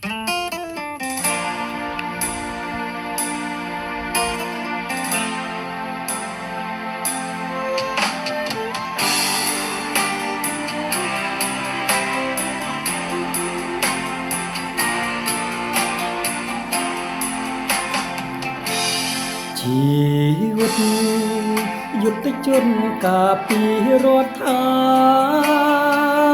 ชีวิตยุติจนกาปีรอดทา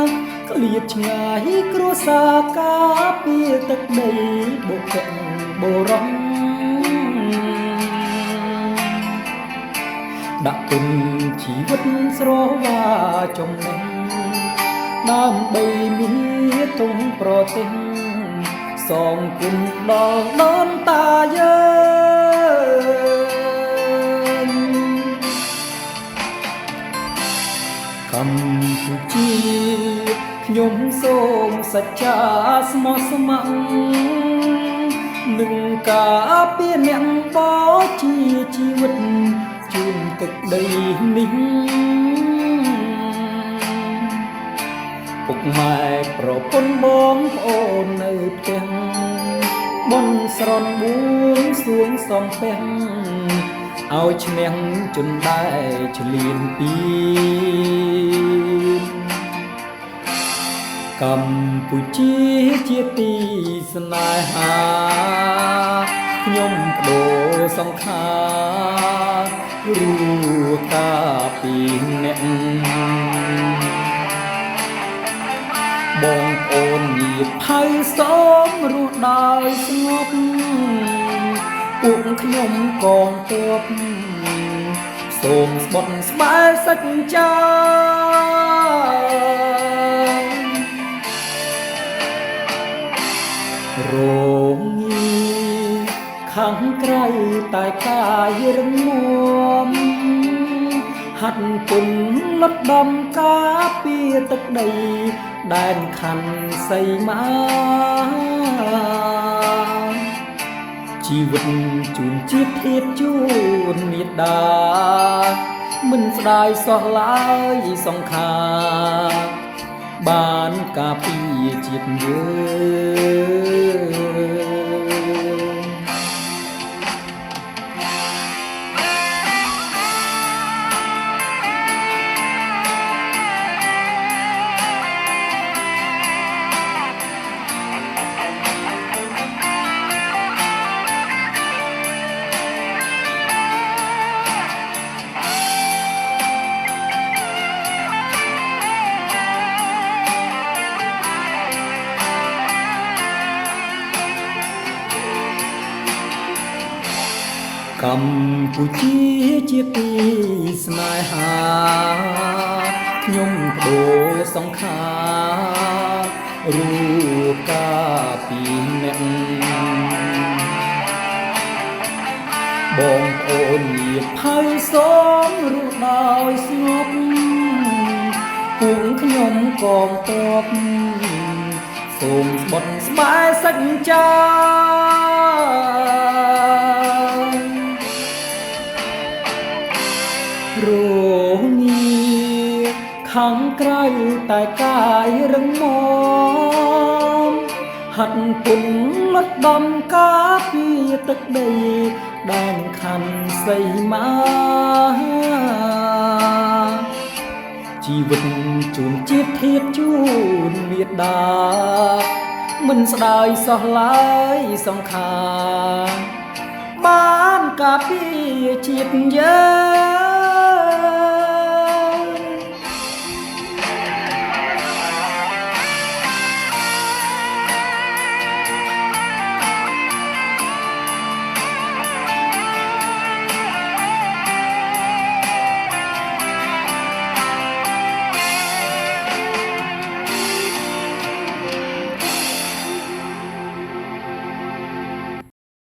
งเกลียดឆ្ងាយគ្រួសារកាពីទឹកដីបុកបរំដាក់ទុនជីវិតស្រវាចំណេះដើម្បីមានទុំប្រទេសសងគុណដល់ដូនតាយើងកម្ពុជាខ្ញុំសូមសច្ចាស្មោះស្ម័គ្រនឹងការពារអ្នកបជាជីវិតជូនទឹកដីនេះពុកម៉ែប្រពន្ធបងប្អូននៅផ្ទះបនស្រន់បួងសួងសំពះឲ្យឈ្នះជន់ដែរឆ្លៀនពីកម្ពុជាជាទីស្នេហាខ្ញុំបដូរសង្ខាររួតាពីអ្នកបងប្អូនញាតិភៅសូមរស់ដោយស្ងប់ពួកខ្ញុំកងទ័ពសូមស្បត់ស្បែកសច្ចារងងារខាងក្រៅតែកាយរងំហាត់ពុនលត់ដំការពារទឹកដីដែនខណ្ឌសីមាជីវិតជូនជាតិធាតុជូនមេត្តាមិនស្ដាយសោះឡើយសង្ខារបានការពារជាតិយើងកម្ពុជាជាទីស្នេហាខ្ញុំបដូរសង្ខាររួការពីអ្នកបងប្អូនញាតិភៅសូមរស់ដោយស្ងប់ពួកខ្ញុំកងទ័ពសូមស្បត់ស្បែកសច្ចារងងារខាងក្រៅតែកាយរឹងមាំហាត់ពុនលត់ដំការពារទឹកដីដែនខណ្ឌសីមាជីវិតជូនជាតិធាតុជូនមេត្តាមិនស្ដាយសោះឡើយសង្ខារបានការពារជាតិយើង